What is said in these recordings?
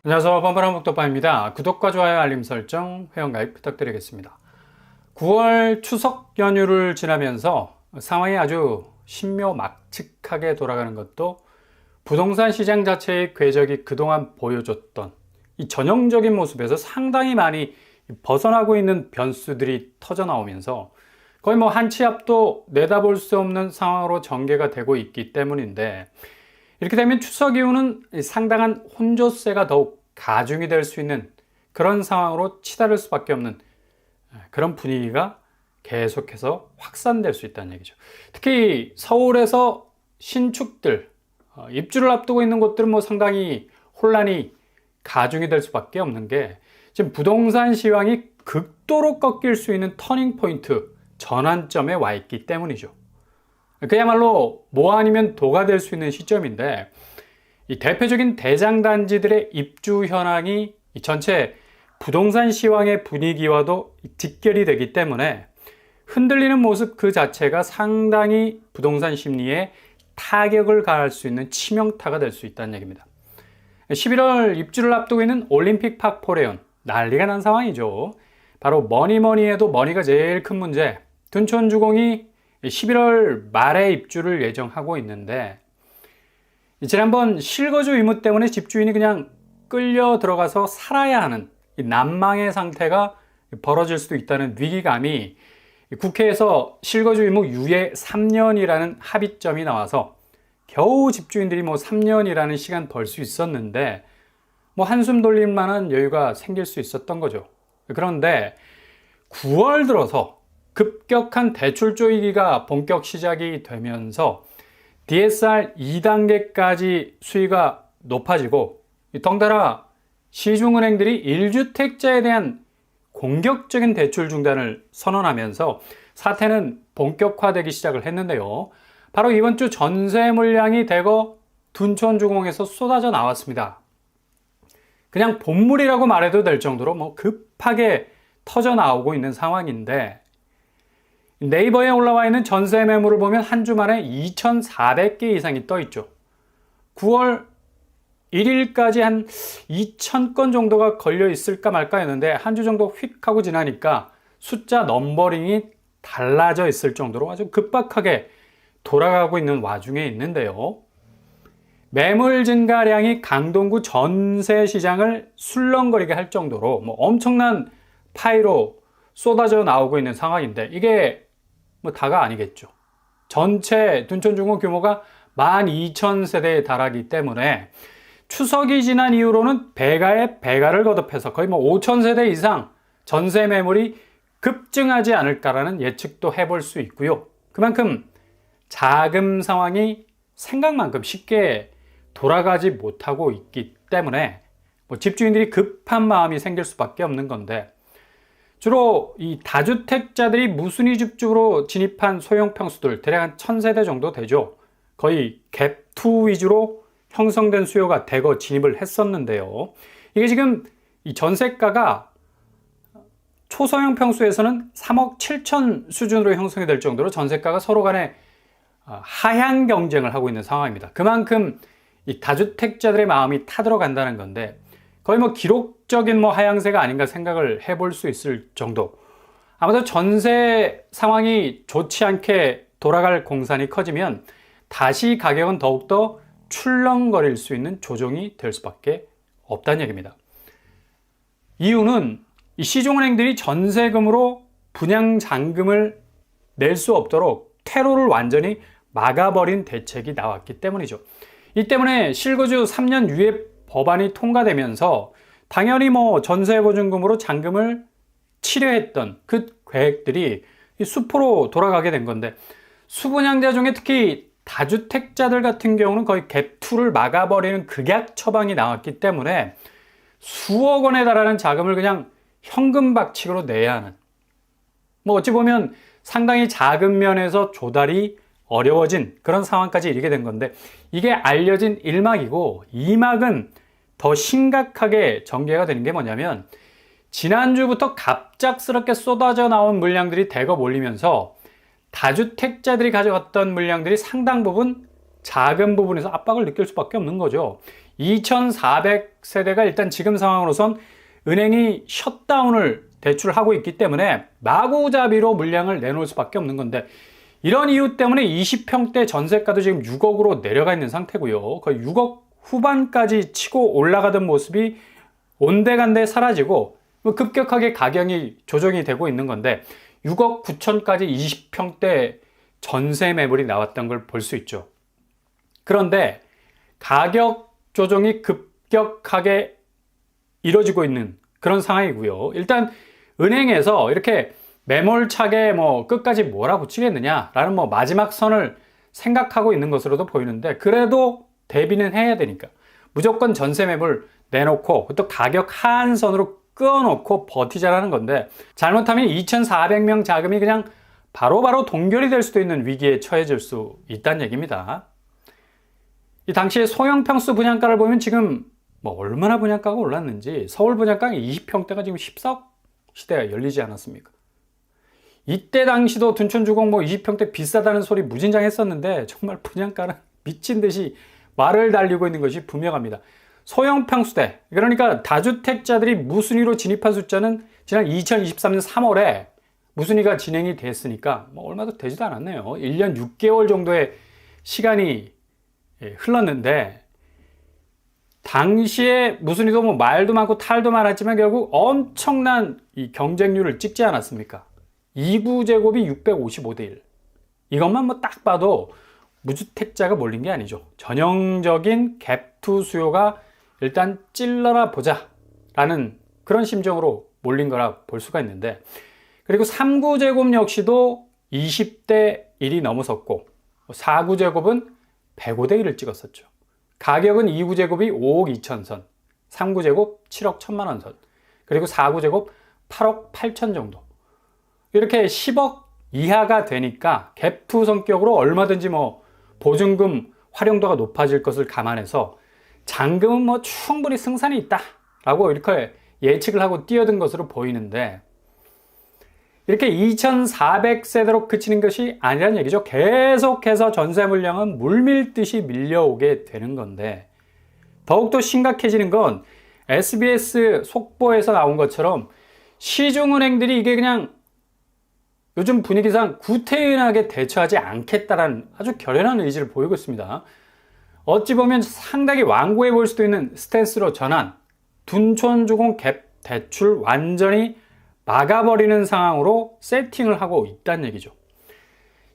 안녕하세요. 뻔뻔한북덕방입니다. 구독과 좋아요, 알림 설정, 회원가입 부탁드리겠습니다. 9월 추석 연휴를 지나면서 상황이 아주 신묘막측하게 돌아가는 것도 부동산 시장 자체의 궤적이 그동안 보여줬던 이 전형적인 모습에서 상당히 많이 벗어나고 있는 변수들이 터져 나오면서 거의 뭐 한 치 앞도 내다볼 수 없는 상황으로 전개가 되고 있기 때문인데, 이렇게 되면 추석 이후는 상당한 혼조세가 더욱 가중이 될 수 있는 그런 상황으로 치달을 수밖에 없는 그런 분위기가 계속해서 확산될 수 있다는 얘기죠. 특히 서울에서 신축들, 입주를 앞두고 있는 곳들은 뭐 상당히 혼란이 가중이 될 수밖에 없는 게, 지금 부동산 시황이 극도로 꺾일 수 있는 터닝 포인트, 전환점에 와 있기 때문이죠. 그야말로 뭐 아니면 도가 될 수 있는 시점인데, 이 대표적인 대장단지들의 입주 현황이 이 전체 부동산 시황의 분위기와도 직결이 되기 때문에 흔들리는 모습 그 자체가 상당히 부동산 심리에 타격을 가할 수 있는 치명타가 될 수 있다는 얘기입니다. 11월 입주를 앞두고 있는 올림픽 파크 포레온, 난리가 난 상황이죠. 바로 뭐니 해도 머니가 제일 큰 문제, 둔촌주공이 11월 말에 입주를 예정하고 있는데, 지난번 실거주 의무 때문에 집주인이 그냥 끌려 들어가서 살아야 하는 이 난망의 상태가 벌어질 수도 있다는 위기감이 국회에서 실거주 의무 유예 3년이라는 합의점이 나와서 겨우 집주인들이 뭐 3년이라는 시간 벌 수 있었는데 뭐 한숨 돌릴 만한 여유가 생길 수 있었던 거죠. 그런데 9월 들어서 급격한 대출 조이기가 본격 시작이 되면서 DSR 2단계까지 수위가 높아지고, 덩달아 시중은행들이 1주택자에 대한 공격적인 대출 중단을 선언하면서 사태는 본격화되기 시작을 했는데요. 바로 이번 주 전세 물량이 대거 둔촌주공에서 쏟아져 나왔습니다. 그냥 본물이라고 말해도 될 정도로 뭐 급하게 터져 나오고 있는 상황인데, 네이버에 올라와 있는 전세 매물을 보면 한 주 만에 2,400개 이상이 떠 있죠. 9월 1일까지 한 2,000건 정도가 걸려 있을까 말까 했는데 한 주 정도 휙 하고 지나니까 숫자 넘버링이 달라져 있을 정도로 아주 급박하게 돌아가고 있는 와중에 있는데요. 매물 증가량이 강동구 전세 시장을 술렁거리게 할 정도로 뭐 엄청난 파이로 쏟아져 나오고 있는 상황인데, 이게 뭐 다가 아니겠죠. 전체 둔촌주공 규모가 12,000세대에 달하기 때문에 추석이 지난 이후로는 배가에 배가를 거듭해서 거의 뭐 5,000세대 이상 전세 매물이 급증하지 않을까라는 예측도 해볼 수 있고요. 그만큼 자금 상황이 생각만큼 쉽게 돌아가지 못하고 있기 때문에 뭐 집주인들이 급한 마음이 생길 수밖에 없는 건데, 주로 이 다주택자들이 무순위 집주로 진입한 소형 평수들 대략 한 1,000세대 정도 되죠. 거의 갭2 위주로 형성된 수요가 대거 진입을 했었는데요. 이게 지금 이 전세가가 초소형 평수에서는 3억 7천 수준으로 형성이 될 정도로 전세가가 서로 간에 하향 경쟁을 하고 있는 상황입니다. 그만큼 이 다주택자들의 마음이 타들어간다는 건데, 거의 뭐 기록적인 뭐 하향세가 아닌가 생각을 해볼 수 있을 정도. 아마도 전세 상황이 좋지 않게 돌아갈 공산이 커지면 다시 가격은 더욱더 출렁거릴 수 있는 조정이 될 수밖에 없다는 얘기입니다. 이유는 이 시중은행들이 전세금으로 분양잔금을 낼 수 없도록 퇴로를 완전히 막아버린 대책이 나왔기 때문이죠. 이 때문에 실거주 3년 유예 법안이 통과되면서 당연히 뭐 전세보증금으로 잔금을 치려했던 그 계획들이 수포로 돌아가게 된 건데, 수분양자 중에 특히 다주택자들 같은 경우는 거의 갭2를 막아버리는 극약 처방이 나왔기 때문에 수억 원에 달하는 자금을 그냥 현금 박치기로 내야 하는, 뭐 어찌 보면 상당히 자금 면에서 조달이 어려워진 그런 상황까지 이르게 된 건데, 이게 알려진 1막이고 2막은 더 심각하게 전개가 되는 게 뭐냐면, 지난주부터 갑작스럽게 쏟아져 나온 물량들이 대거 몰리면서 다주택자들이 가져갔던 물량들이 상당 부분 작은 부분에서 압박을 느낄 수밖에 없는 거죠. 2400세대가 일단 지금 상황으로선 은행이 셧다운을 대출하고 있기 때문에 마구잡이로 물량을 내놓을 수밖에 없는 건데, 이런 이유 때문에 20평대 전세가도 지금 6억으로 내려가 있는 상태고요. 거의 6억 후반까지 치고 올라가던 모습이 온데간데 사라지고 급격하게 가격이 조정이 되고 있는 건데, 6억 9천까지 20평대 전세 매물이 나왔던 걸 볼 수 있죠. 그런데 가격 조정이 급격하게 이뤄지고 있는 그런 상황이고요. 일단 은행에서 이렇게 매몰차게 끝까지 몰아붙이겠느냐라는 마지막 선을 생각하고 있는 것으로도 보이는데, 그래도 대비는 해야 되니까 무조건 전세 매물 내놓고 또 가격 하한선으로 끊어놓고 버티자라는 건데, 잘못하면 2,400명 자금이 그냥 바로바로 동결이 될 수도 있는 위기에 처해질 수 있다는 얘기입니다. 이 당시에 소형 평수 분양가를 보면 지금 얼마나 분양가가 올랐는지, 서울 분양가가 20평대가 지금 14억 시대가 열리지 않았습니까? 이때 당시도 둔촌주공 20평대 비싸다는 소리 무진장했었는데, 정말 분양가는 미친 듯이 말을 달리고 있는 것이 분명합니다. 소형 평수대, 그러니까 다주택자들이 무순위로 진입한 숫자는 지난 2023년 3월에 무순위가 진행이 됐으니까 얼마도 되지도 않았네요. 1년 6개월 정도의 시간이 흘렀는데, 당시에 무순위도 말도 많고 탈도 많았지만 결국 엄청난 이 경쟁률을 찍지 않았습니까? 2구 제곱이 655대 1. 이것만 딱 봐도 무주택자가 몰린 게 아니죠. 전형적인 갭투 수요가 일단 찔러라 보자 라는 그런 심정으로 몰린 거라 볼 수가 있는데, 그리고 3구 제곱 역시도 20대 1이 넘어섰고, 4구 제곱은 105대 1을 찍었었죠. 가격은 2구 제곱이 5억 2천 선, 3구 제곱 7억 1천만 원 선, 그리고 4구 제곱 8억 8천 정도. 이렇게 10억 이하가 되니까 갭투 성격으로 얼마든지 보증금 활용도가 높아질 것을 감안해서 잔금은 충분히 승산이 있다라고 이렇게 예측을 하고 뛰어든 것으로 보이는데, 이렇게 2,400세대로 그치는 것이 아니라는 얘기죠. 계속해서 전세 물량은 물밀듯이 밀려오게 되는 건데, 더욱더 심각해지는 건 SBS 속보에서 나온 것처럼 시중은행들이 이게 그냥 요즘 분위기상 구태연하게 대처하지 않겠다라는 아주 결연한 의지를 보이고 있습니다. 어찌 보면 상당히 완고해 보일 수도 있는 스탠스로 전환, 둔촌주공 갭 대출 완전히 막아버리는 상황으로 세팅을 하고 있다는 얘기죠.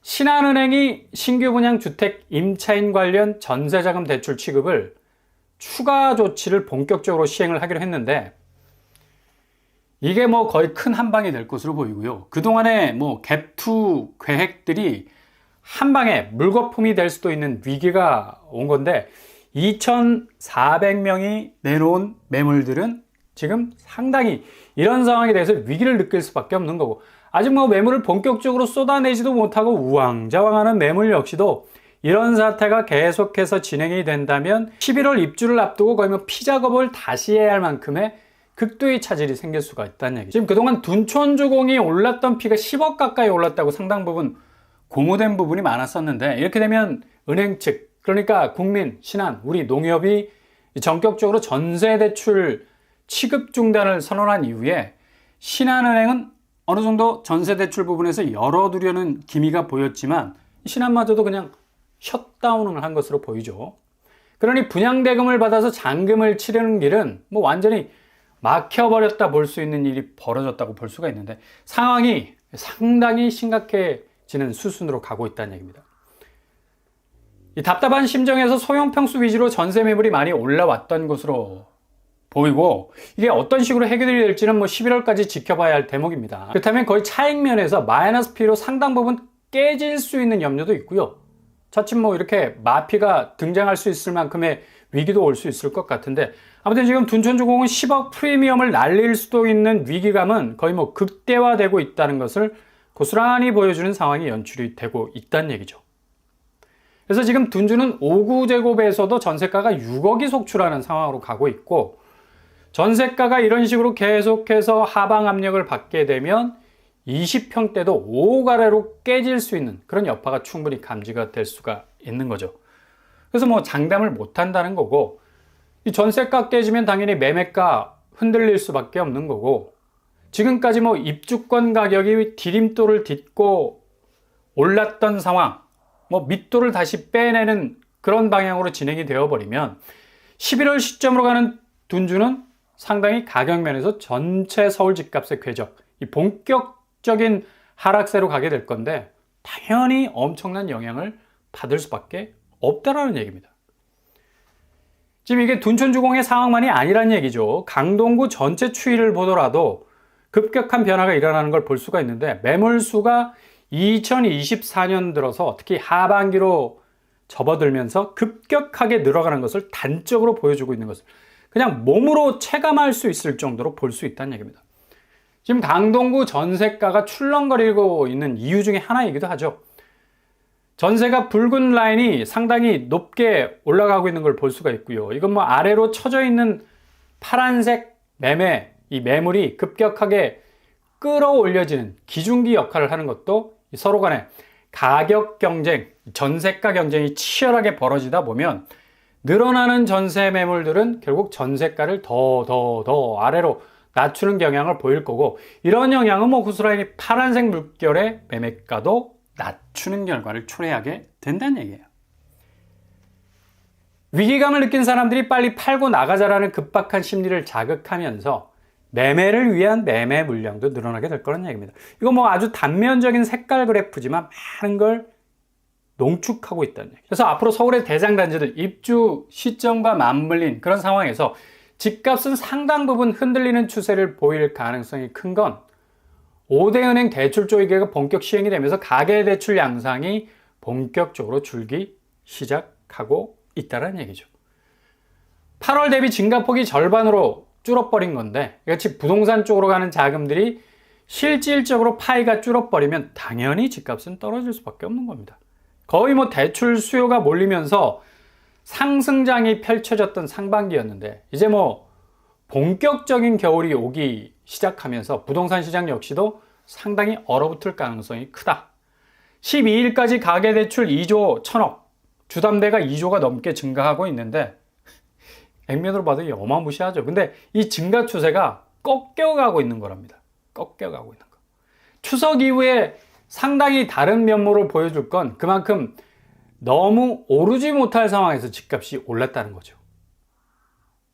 신한은행이 신규 분양 주택 임차인 관련 전세자금 대출 취급을 추가 조치를 본격적으로 시행을 하기로 했는데, 이게 거의 큰 한방이 될 것으로 보이고요. 그동안의 갭투 계획들이 한방에 물거품이 될 수도 있는 위기가 온 건데, 2,400명이 내놓은 매물들은 지금 상당히 이런 상황에 대해서 위기를 느낄 수밖에 없는 거고, 아직 매물을 본격적으로 쏟아내지도 못하고 우왕좌왕하는 매물 역시도 이런 사태가 계속해서 진행이 된다면 11월 입주를 앞두고 거의 피 작업을 다시 해야 할 만큼의 극도의 차질이 생길 수가 있다는 얘기죠. 지금 그동안 둔촌주공이 올랐던 피가 10억 가까이 올랐다고 상당 부분 고무된 부분이 많았었는데, 이렇게 되면 은행 측, 그러니까 국민, 신한, 우리 농협이 전격적으로 전세대출 취급 중단을 선언한 이후에 신한은행은 어느 정도 전세대출 부분에서 열어두려는 기미가 보였지만, 신한마저도 그냥 셧다운을 한 것으로 보이죠. 그러니 분양대금을 받아서 잔금을 치르는 길은 완전히 막혀버렸다 볼 수 있는 일이 벌어졌다고 볼 수가 있는데, 상황이 상당히 심각해지는 수순으로 가고 있다는 얘기입니다. 이 답답한 심정에서 소형 평수 위주로 전세 매물이 많이 올라왔던 것으로 보이고, 이게 어떤 식으로 해결이 될지는 11월까지 지켜봐야 할 대목입니다. 그렇다면 거의 차익면에서 마이너스 P로 상당 부분 깨질 수 있는 염려도 있고요. 자칫 이렇게 마피가 등장할 수 있을 만큼의 위기도 올 수 있을 것 같은데, 아무튼 지금 둔촌주공은 10억 프리미엄을 날릴 수도 있는 위기감은 거의 극대화되고 있다는 것을 고스란히 보여주는 상황이 연출이 되고 있다는 얘기죠. 그래서 지금 둔주는 5구 제곱에서도 전세가가 6억이 속출하는 상황으로 가고 있고, 전세가가 이런 식으로 계속해서 하방 압력을 받게 되면 20평대도 5억 아래로 깨질 수 있는 그런 여파가 충분히 감지가 될 수가 있는 거죠. 그래서 뭐 장담을 못 한다는 거고, 이 전세가 깨지면 당연히 매매가 흔들릴 수밖에 없는 거고, 지금까지 뭐 입주권 가격이 디딤돌을 딛고 올랐던 상황, 뭐 밑돌을 다시 빼내는 그런 방향으로 진행이 되어버리면 11월 시점으로 가는 둔주는 상당히 가격면에서 전체 서울 집값의 궤적, 이 본격적인 하락세로 가게 될 건데 당연히 엄청난 영향을 받을 수밖에 없다라는 얘기입니다. 지금 이게 둔촌주공의 상황만이 아니란 얘기죠. 강동구 전체 추이를 보더라도 급격한 변화가 일어나는 걸 볼 수가 있는데, 매물수가 2024년 들어서 특히 하반기로 접어들면서 급격하게 늘어가는 것을 단적으로 보여주고 있는 것을 그냥 몸으로 체감할 수 있을 정도로 볼 수 있다는 얘기입니다. 지금 강동구 전세가가 출렁거리고 있는 이유 중에 하나이기도 하죠. 전세가 붉은 라인이 상당히 높게 올라가고 있는 걸 볼 수가 있고요. 이건 뭐 아래로 쳐져 있는 파란색 이 매물이 급격하게 끌어올려지는 기중기 역할을 하는 것도 서로 간에 가격 경쟁, 전세가 경쟁이 치열하게 벌어지다 보면 늘어나는 전세 매물들은 결국 전세가를 더 아래로 낮추는 경향을 보일 거고, 이런 영향은 뭐 고스란히 파란색 물결의 매매가도 낮추는 결과를 초래하게 된다는 얘기예요. 위기감을 느낀 사람들이 빨리 팔고 나가자라는 급박한 심리를 자극하면서 매매를 위한 매매 물량도 늘어나게 될 거라는 얘기입니다. 이거 뭐 아주 단면적인 색깔 그래프지만 많은 걸 농축하고 있다는 얘기죠. 그래서 앞으로 서울의 대장단지들 입주 시점과 맞물린 그런 상황에서 집값은 상당 부분 흔들리는 추세를 보일 가능성이 큰 건 5대 은행 대출 조이개가 본격 시행이 되면서 가계대출 양상이 본격적으로 줄기 시작하고 있다는 얘기죠. 8월 대비 증가폭이 절반으로 줄어버린 건데, 같이 부동산 쪽으로 가는 자금들이 실질적으로 파이가 줄어버리면 당연히 집값은 떨어질 수밖에 없는 겁니다. 거의 뭐 대출 수요가 몰리면서 상승장이 펼쳐졌던 상반기였는데, 이제 뭐 본격적인 겨울이 오기 시작하면서 부동산 시장 역시도 상당히 얼어붙을 가능성이 크다. 12일까지 가계대출 2조 1천억, 주담대가 2조가 넘게 증가하고 있는데 액면으로 봐도 어마무시하죠. 근데 이 증가 추세가 꺾여가고 있는 거랍니다. 꺾여가고 있는 거. 추석 이후에 상당히 다른 면모를 보여줄 건 그만큼 너무 오르지 못할 상황에서 집값이 올랐다는 거죠.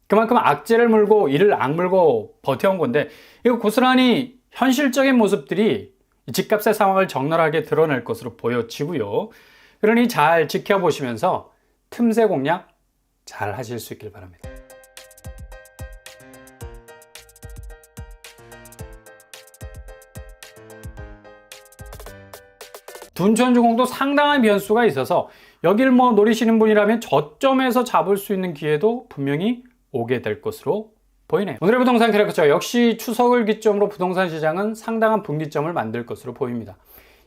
그만큼 악재를 물고 이를 악물고 버텨온 건데, 이거 고스란히 현실적인 모습들이 집값의 상황을 적나라하게 드러낼 것으로 보여지고요. 그러니 잘 지켜보시면서 틈새 공략 잘 하실 수 있길 바랍니다. 둔촌주공도 상당한 변수가 있어서 여길 뭐 노리시는 분이라면 저점에서 잡을 수 있는 기회도 분명히 오게 될 것으로 보이네요. 오늘의 부동산 캐릭터 역시 추석을 기점으로 부동산 시장은 상당한 분기점을 만들 것으로 보입니다.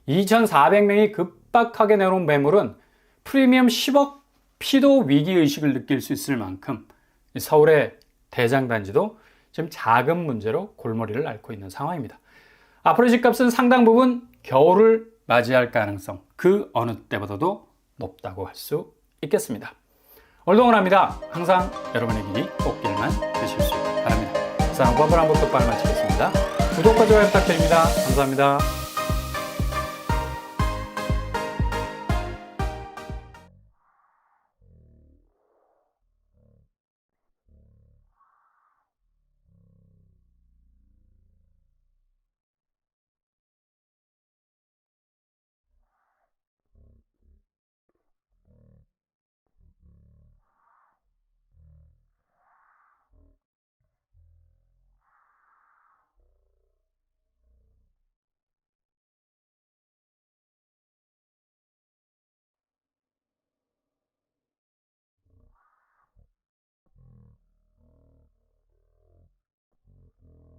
2,400명이 급박하게 내놓은 매물은 프리미엄 10억 피도 위기의식을 느낄 수 있을 만큼 서울의 대장단지도 지금 자금 문제로 골머리를 앓고 있는 상황입니다. 앞으로 집값은 상당 부분 겨울을 맞이할 가능성 그 어느 때보다도 높다고 할 수 있겠습니다. 오늘도 응원합니다. 항상 여러분의 길이 꽃길만 되실 수 있길 바랍니다. 이상 구합을 한번 똑바로 마치겠습니다. 구독과 좋아요 부탁드립니다. 감사합니다.